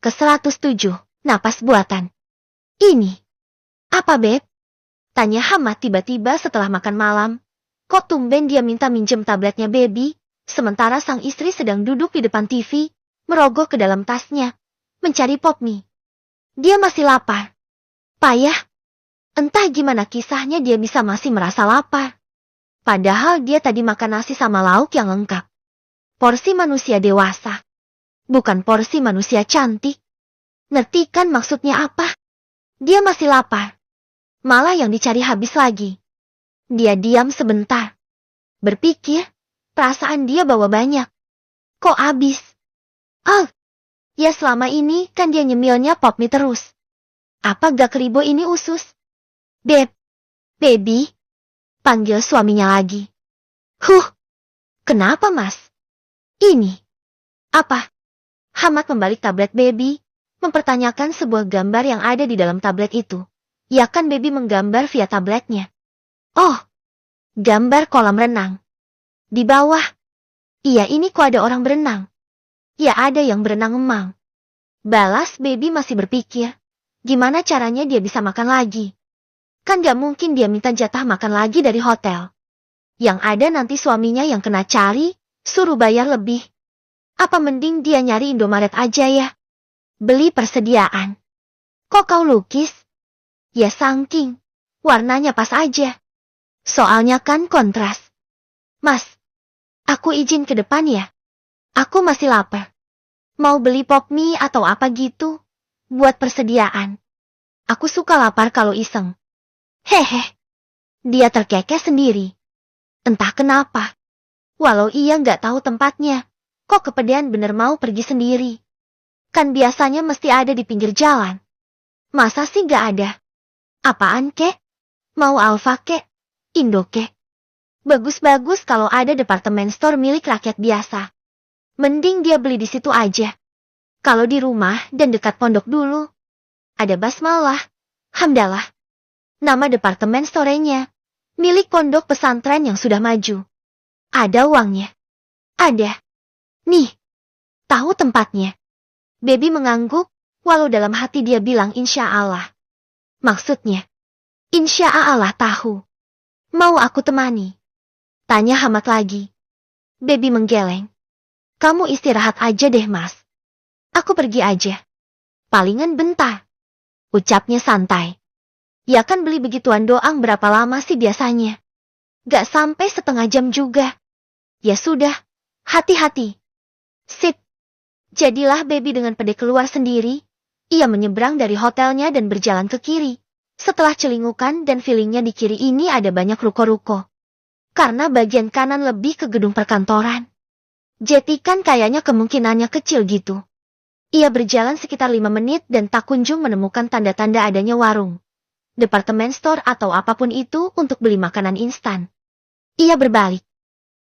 ke-107, napas buatan. Ini. Apa, Beb? Tanya Hamad tiba-tiba setelah makan malam. Kok tumben dia minta minjem tabletnya Baby, sementara sang istri sedang duduk di depan TV, merogoh ke dalam tasnya, mencari pop mie. Dia masih lapar. Payah. Entah gimana kisahnya dia bisa masih merasa lapar. Padahal dia tadi makan nasi sama lauk yang lengkap. Porsi manusia dewasa. Bukan porsi manusia cantik. Ngerti kan maksudnya apa? Dia masih lapar. Malah yang dicari habis lagi. Dia diam sebentar. Berpikir, perasaan dia bawa banyak. Kok habis? Oh, ya selama ini kan dia nyemilnya pop mie terus. Apa gak keribo ini usus? Beb, Baby, panggil suaminya lagi. Kenapa mas? Ini. Apa? Hamad membalik tablet Baby, mempertanyakan sebuah gambar yang ada di dalam tablet itu. Ya kan Baby menggambar via tabletnya. Oh, gambar kolam renang. Di bawah. Iya ini kok ada orang berenang. Ya ada yang berenang emang. Balas Baby masih berpikir, gimana caranya dia bisa makan lagi. Kan gak mungkin dia minta jatah makan lagi dari hotel. Yang ada nanti suaminya yang kena cari, suruh bayar lebih. Apa mending dia nyari Indomaret aja ya? Beli persediaan. Kok kau lukis? Ya saking. Warnanya pas aja. Soalnya kan kontras. Mas, aku izin ke depan ya. Aku masih lapar. Mau beli pop mie atau apa gitu? Buat persediaan. Aku suka lapar kalau iseng. Hehe. Dia terkekeh sendiri. Entah kenapa. Walau ia nggak tahu tempatnya, kok kepedean bener mau pergi sendiri. Kan biasanya mesti ada di pinggir jalan. Masa sih nggak ada? Apaan kek? Mau Alfa kek? Indo kek? Bagus-bagus kalau ada departemen store milik rakyat biasa. Mending dia beli di situ aja. Kalau di rumah dan dekat pondok dulu. Ada basmalah, hamdalah. Nama departemen store-nya. Milik pondok pesantren yang sudah maju. Ada uangnya. Ada. Nih. Tahu tempatnya. Baby mengangguk, walau dalam hati dia bilang insya Allah. Maksudnya. Insya Allah tahu. Mau aku temani? Tanya Hamad lagi. Baby menggeleng. Kamu istirahat aja deh mas. Aku pergi aja. Palingan bentar. Ucapnya santai. Ya kan beli begituan doang berapa lama sih biasanya? Gak sampai setengah jam juga. Ya sudah, hati-hati. Sip. Jadilah Baby dengan pede keluar sendiri. Ia menyeberang dari hotelnya dan berjalan ke kiri. Setelah celingukan dan feelingnya di kiri ini ada banyak ruko-ruko. Karena bagian kanan lebih ke gedung perkantoran. Jeti kan kayaknya kemungkinannya kecil gitu. Ia berjalan sekitar 5 menit dan tak kunjung menemukan tanda-tanda adanya warung. Departemen store atau apapun itu untuk beli makanan instan. Ia berbalik.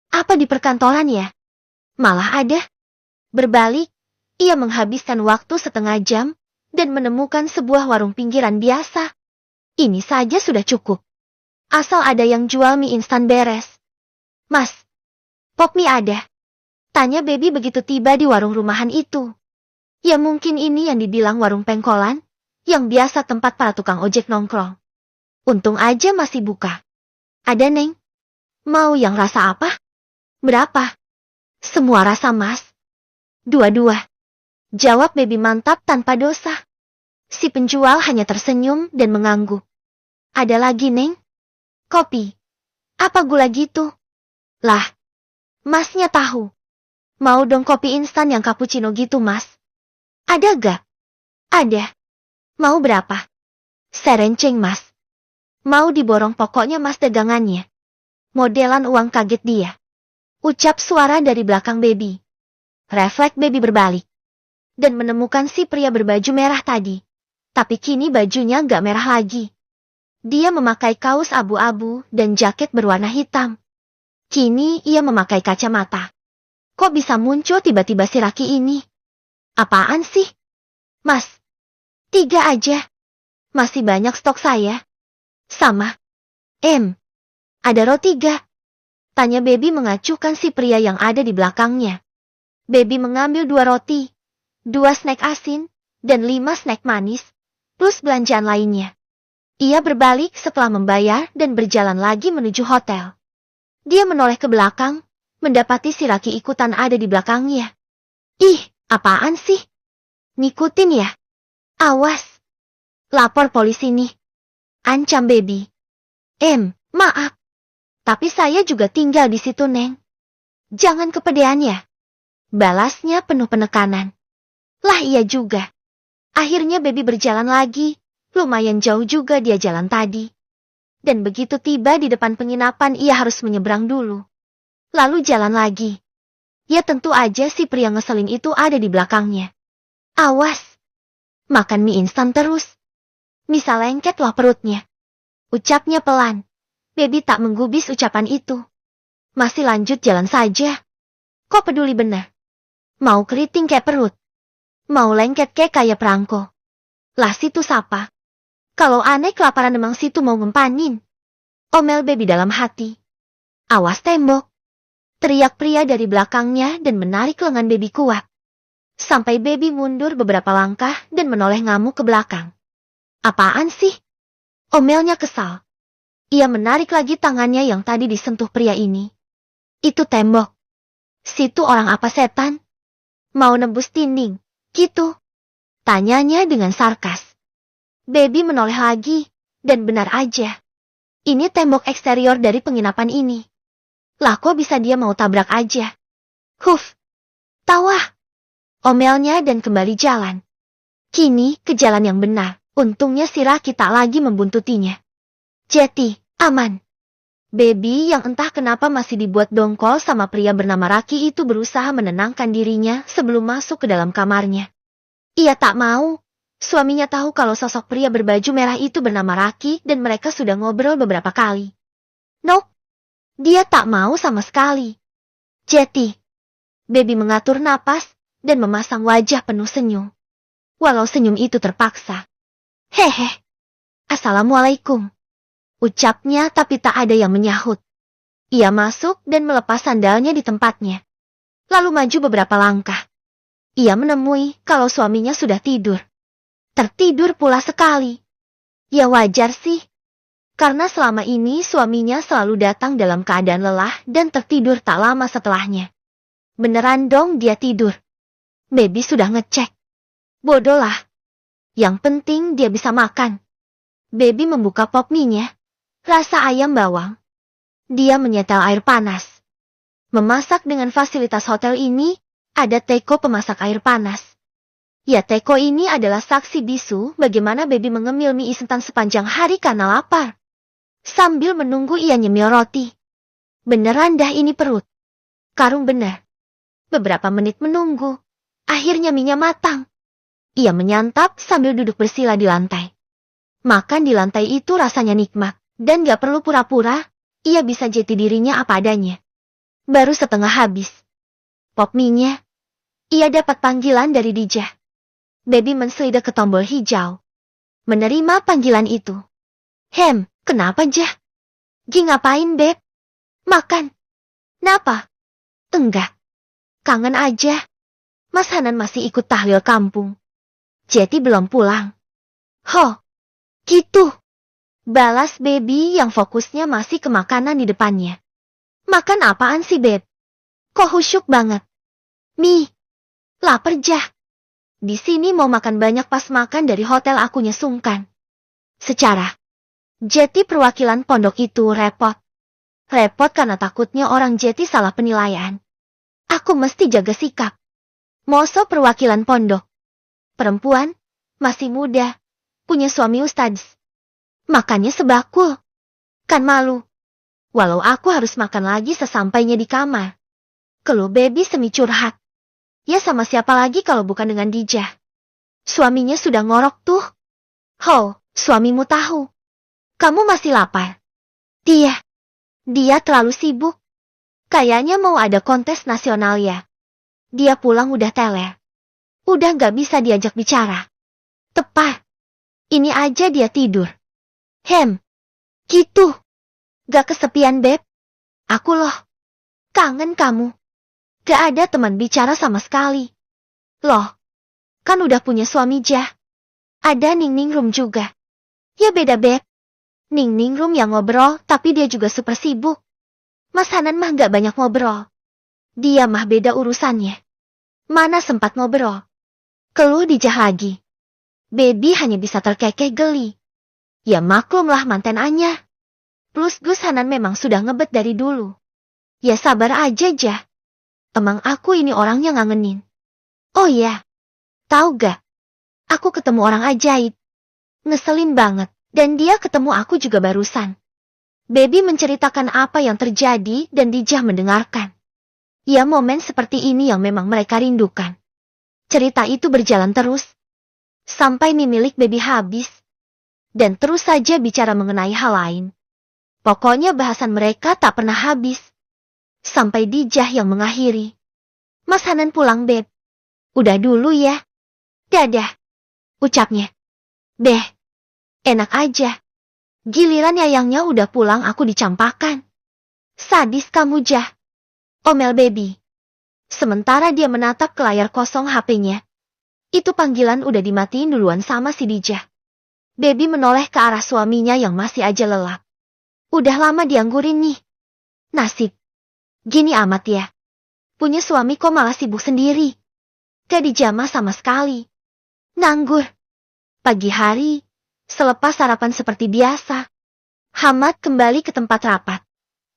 Apa di perkantoran ya? Malah ada. Berbalik, ia menghabiskan waktu setengah jam dan menemukan sebuah warung pinggiran biasa. Ini saja sudah cukup. Asal ada yang jual mie instan beres. Mas, pop mie ada? Tanya Baby begitu tiba di warung rumahan itu. Ya mungkin ini yang dibilang warung pengkolan. Yang biasa tempat para tukang ojek nongkrong. Untung aja masih buka. Ada neng? Mau yang rasa apa? Berapa? Semua rasa mas. Dua-dua. Jawab Baby mantap tanpa dosa. Si penjual hanya tersenyum dan mengangguk. Ada lagi neng? Kopi. Apa gula gitu? Lah. Masnya tahu. Mau dong kopi instan yang cappuccino gitu mas. Ada gak? Ada. Mau berapa? Serenceng mas. Mau diborong pokoknya mas dagangannya. Modelan uang kaget dia. Ucap suara dari belakang Baby. Refleks Baby berbalik. Dan menemukan si pria berbaju merah tadi. Tapi kini bajunya gak merah lagi. Dia memakai kaos abu-abu dan jaket berwarna hitam. Kini ia memakai kacamata. Kok bisa muncul tiba-tiba si laki ini? Apaan sih? Mas. 3 aja. Masih banyak stok saya. Sama. Ada roti gak? Tanya Baby mengacuhkan si pria yang ada di belakangnya. Baby mengambil 2 roti, 2 snack asin, dan 5 snack manis, plus belanjaan lainnya. Ia berbalik setelah membayar dan berjalan lagi menuju hotel. Dia menoleh ke belakang, mendapati si laki ikutan ada di belakangnya. Ih, apaan sih? Ngikutin ya? Awas. Lapor polisi nih. Ancam baby. Maaf. Tapi saya juga tinggal di situ, Neng. Jangan kepedean ya. Balasnya penuh penekanan. Lah iya juga. Akhirnya baby berjalan lagi. Lumayan jauh juga dia jalan tadi. Dan begitu tiba di depan penginapan ia harus menyeberang dulu. Lalu jalan lagi. Ya tentu aja si pria ngeselin itu ada di belakangnya. Awas. Makan mie instan terus. Bisa lengket loh perutnya. Ucapnya pelan. Baby tak menggubris ucapan itu. Masih lanjut jalan saja. Kok peduli benar? Mau keriting kayak perut. Mau lengket kayak perangko. Lah situ sapa. Kalau aneh kelaparan emang situ mau ngempanin. Omel baby dalam hati. Awas tembok. Teriak pria dari belakangnya dan menarik lengan baby kuat. Sampai baby mundur beberapa langkah dan menoleh ngamuk ke belakang. Apaan sih? Omelnya kesal. Ia menarik lagi tangannya yang tadi disentuh pria ini. Itu tembok. Situ orang apa setan? Mau nembus dinding, gitu. Tanyanya dengan sarkas. Baby menoleh lagi, dan benar aja. Ini tembok eksterior dari penginapan ini. Lah kok bisa dia mau tabrak aja? Huf. Tawa. Omelnya dan kembali jalan. Kini ke jalan yang benar. Untungnya si Raki tak lagi membuntutinya. Jetty, aman. Baby yang entah kenapa masih dibuat dongkol sama pria bernama Raki itu berusaha menenangkan dirinya sebelum masuk ke dalam kamarnya. Ia tak mau. Suaminya tahu kalau sosok pria berbaju merah itu bernama Raki dan mereka sudah ngobrol beberapa kali. Nope. Dia tak mau sama sekali. Jetty. Baby mengatur napas dan memasang wajah penuh senyum. Walau senyum itu terpaksa. Hehe. Assalamualaikum. Ucapnya tapi tak ada yang menyahut. Ia masuk dan melepas sandalnya di tempatnya. Lalu maju beberapa langkah. Ia menemui kalau suaminya sudah tidur. Tertidur pula sekali. Ya wajar sih. Karena selama ini suaminya selalu datang dalam keadaan lelah dan tertidur tak lama setelahnya. Beneran dong dia tidur. Baby sudah ngecek. Bodoh lah. Yang penting dia bisa makan. Baby membuka pop mie-nya. Rasa ayam bawang. Dia menyetel air panas. Memasak dengan fasilitas hotel ini, ada teko pemasak air panas. Ya teko ini adalah saksi bisu bagaimana baby mengemil mie instan sepanjang hari karena lapar. Sambil menunggu ia nyemil roti. Beneran dah ini perut. Karung bener. Beberapa menit menunggu. Akhirnya mie-nya matang. Ia menyantap sambil duduk bersila di lantai. Makan di lantai itu rasanya nikmat. Dan gak perlu pura-pura, ia bisa jati dirinya apa adanya. Baru setengah habis. Pop mie-nya. Ia dapat panggilan dari Dijah. Baby menselidik ke tombol hijau. Menerima panggilan itu. Kenapa Jah? Gi ngapain, Beb? Makan. Napa? Enggak. Kangen aja. Mas Hanan masih ikut tahlil kampung. Jetty belum pulang. Gitu. Balas baby yang fokusnya masih ke makanan di depannya. Makan apaan sih, Beb? Kok khusyuk banget? Mie. Laper Jah. Di sini mau makan banyak pas makan dari hotel akunya sungkan. Secara. Jetty perwakilan pondok itu repot. Repot karena takutnya orang Jetty salah penilaian. Aku mesti jaga sikap. Moso perwakilan pondok. Perempuan, masih muda, punya suami ustadz. Makannya sebakul. Kan malu. Walau aku harus makan lagi sesampainya di kamar. Keluh baby semi curhat. Ya sama siapa lagi kalau bukan dengan Dijah. Suaminya sudah ngorok tuh. Suamimu tahu. Kamu masih lapar. Dia terlalu sibuk. Kayaknya mau ada kontes nasional ya. Dia pulang udah teler. Udah gak bisa diajak bicara. Tepar. Ini aja dia tidur. Gitu. Gak kesepian, Beb. Aku loh. Kangen kamu. Gak ada teman bicara sama sekali. Loh. Kan udah punya suami Jah. Ada Ningrum juga. Ya beda Beb. Ningrum yang ngobrol tapi dia juga super sibuk. Mas Hanan mah gak banyak ngobrol. Dia mah beda urusannya. Mana sempat ngobrol. Keluh Dijah lagi. Baby hanya bisa terkekeh geli. Ya maklumlah manten Anya. Plus Gus Hanan memang sudah ngebet dari dulu. Ya sabar aja Jah. Emang aku ini orangnya ngangenin. Oh ya. Tahu gak? Aku ketemu orang ajaib. Ngeselin banget. Dan dia ketemu aku juga barusan. Baby menceritakan apa yang terjadi dan Dijah mendengarkan. Ya momen seperti ini yang memang mereka rindukan. Cerita itu berjalan terus. Sampai mie milik Baby habis. Dan terus saja bicara mengenai hal lain. Pokoknya bahasan mereka tak pernah habis. Sampai Dijah yang mengakhiri. Mas Hanan pulang Beb. Udah dulu ya. Dadah. Ucapnya. Beh. Enak aja. Giliran yayangnya udah pulang aku dicampakan. Sadis kamu Jah. Omel Baby. Sementara dia menatap ke layar kosong HP-nya. Itu panggilan udah dimatiin duluan sama si Dijah. Baby menoleh ke arah suaminya yang masih aja lelap. Udah lama dianggurin nih. Nasib. Gini amat ya. Punya suami kok malah sibuk sendiri. Gak dijamah sama sekali. Nganggur. Pagi hari. Selepas sarapan seperti biasa, Hamad kembali ke tempat rapat.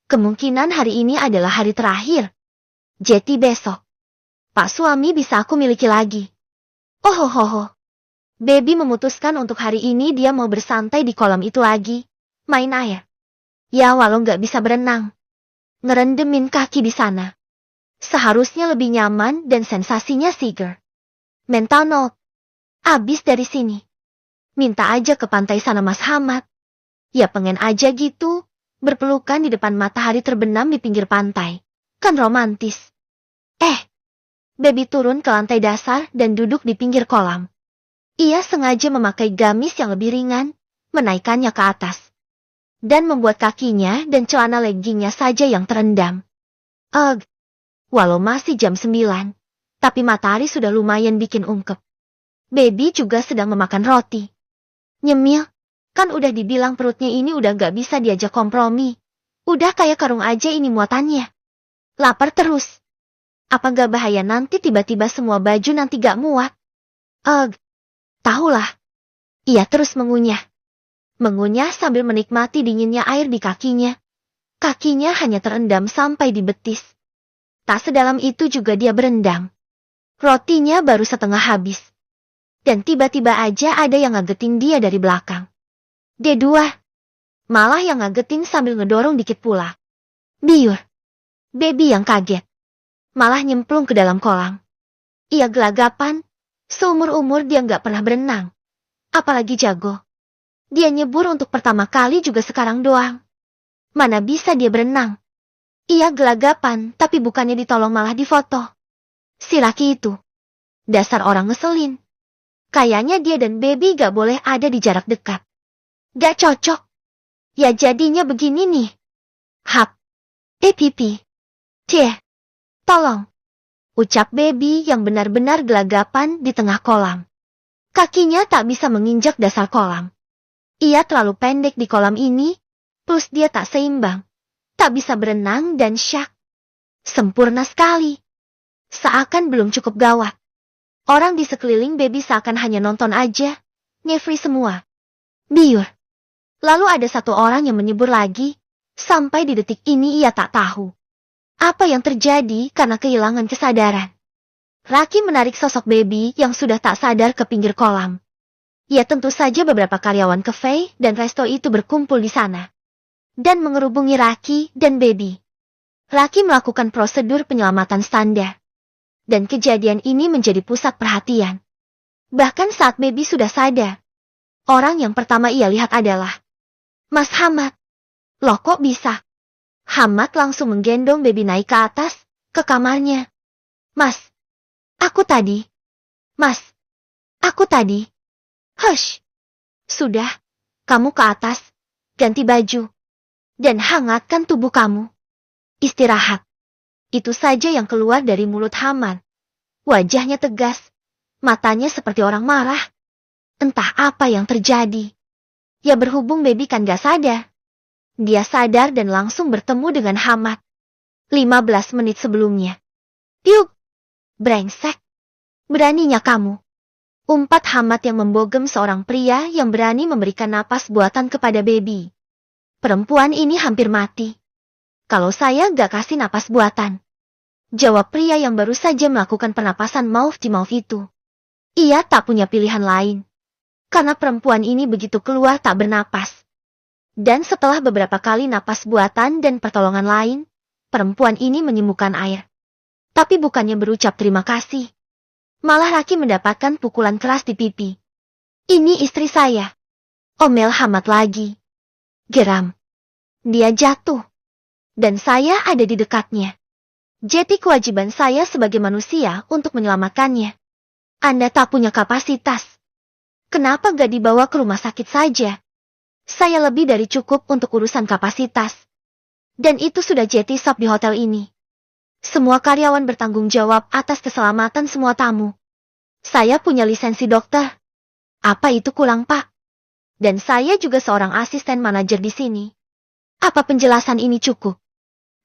Kemungkinan hari ini adalah hari terakhir. Jadi besok, Pak suami bisa aku miliki lagi. Oh. Baby memutuskan untuk hari ini dia mau bersantai di kolam itu lagi. Main air. Ya walau nggak bisa berenang. Ngerendemin kaki di sana. Seharusnya lebih nyaman dan sensasinya seger. Mental note. Abis dari sini. Minta aja ke pantai sana Mas Hamad. Ya pengen aja gitu, berpelukan di depan matahari terbenam di pinggir pantai. Kan romantis. Baby turun ke lantai dasar dan duduk di pinggir kolam. Ia sengaja memakai gamis yang lebih ringan, menaikkannya ke atas. Dan membuat kakinya dan celana leggingnya saja yang terendam. Walau masih jam 9, tapi matahari sudah lumayan bikin ungkep. Baby juga sedang memakan roti. Nyemil, kan udah dibilang perutnya ini udah gak bisa diajak kompromi. Udah kayak karung aja ini muatannya. Lapar terus. Apa gak bahaya nanti tiba-tiba semua baju nanti gak muat? Tahulah. Ia terus mengunyah. Mengunyah sambil menikmati dinginnya air di kakinya. Kakinya hanya terendam sampai di betis. Tak sedalam itu juga dia berendam. Rotinya baru setengah habis. Dan tiba-tiba aja ada yang ngagetin dia dari belakang. D2. Malah yang ngagetin sambil ngedorong dikit pula. Biur. Baby yang kaget. Malah nyemplung ke dalam kolam. Ia gelagapan. Seumur-umur dia nggak pernah berenang. Apalagi jago. Dia nyebur untuk pertama kali juga sekarang doang. Mana bisa dia berenang. Ia gelagapan tapi bukannya ditolong malah difoto. Si laki itu. Dasar orang ngeselin. Kayaknya dia dan Baby gak boleh ada di jarak dekat. Gak cocok. Ya jadinya begini nih. Hap. Pipi. Cie. Tolong. Ucap Baby yang benar-benar gelagapan di tengah kolam. Kakinya tak bisa menginjak dasar kolam. Ia terlalu pendek di kolam ini, plus dia tak seimbang. Tak bisa berenang dan syak. Sempurna sekali. Seakan belum cukup gawat. Orang di sekeliling Baby seakan hanya nonton aja. Ngefri semua. Biur. Lalu ada satu orang yang menyebur lagi. Sampai di detik ini ia tak tahu. Apa yang terjadi karena kehilangan kesadaran. Raki menarik sosok Baby yang sudah tak sadar ke pinggir kolam. Ya tentu saja beberapa karyawan kafe dan resto itu berkumpul di sana. Dan mengerubungi Raki dan Baby. Raki melakukan prosedur penyelamatan standar. Dan kejadian ini menjadi pusat perhatian. Bahkan saat Baby sudah sadar. Orang yang pertama ia lihat adalah Mas Hamad. Loh kok bisa? Hamad langsung menggendong Baby naik ke atas, ke kamarnya. Mas. Aku tadi. Mas. Aku tadi. Hush. Sudah. Kamu ke atas. Ganti baju. Dan hangatkan tubuh kamu. Istirahat. Itu saja yang keluar dari mulut Hamad. Wajahnya tegas. Matanya seperti orang marah. Entah apa yang terjadi. Ya berhubung baby kan gak sadar. Dia sadar dan langsung bertemu dengan Hamad. 15 menit sebelumnya. Yuk! Brengsek! Beraninya kamu. Umpat Hamad yang membogem seorang pria yang berani memberikan napas buatan kepada baby. Perempuan ini hampir mati. Kalau saya gak kasih napas buatan. Jawab pria yang baru saja melakukan pernapasan mouth-to-mouth itu. Ia tak punya pilihan lain. Karena perempuan ini begitu keluar tak bernapas. Dan setelah beberapa kali napas buatan dan pertolongan lain, perempuan ini menyembuhkan air. Tapi bukannya berucap terima kasih. Malah Raki mendapatkan pukulan keras di pipi. Ini istri saya. Omel Hamad lagi. Geram. Dia jatuh. Dan saya ada di dekatnya. Jadi kewajiban saya sebagai manusia untuk menyelamatkannya. Anda tak punya kapasitas. Kenapa gak dibawa ke rumah sakit saja? Saya lebih dari cukup untuk urusan kapasitas. Dan itu sudah jadi sop di hotel ini. Semua karyawan bertanggung jawab atas keselamatan semua tamu. Saya punya lisensi dokter. Apa itu kurang, Pak? Dan saya juga seorang asisten manajer di sini. Apa penjelasan ini cukup?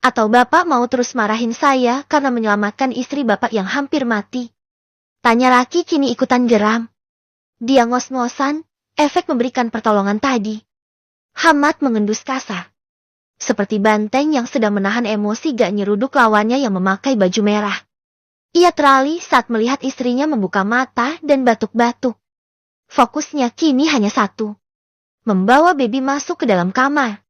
Atau Bapak mau terus marahin saya karena menyelamatkan istri Bapak yang hampir mati? Tanya Raki kini ikutan geram. Dia ngos-ngosan, efek memberikan pertolongan tadi. Hamad mengendus kasar. Seperti banteng yang sedang menahan emosi gak nyeruduk lawannya yang memakai baju merah. Ia teralih saat melihat istrinya membuka mata dan batuk-batuk. Fokusnya kini hanya satu. Membawa baby masuk ke dalam kamar.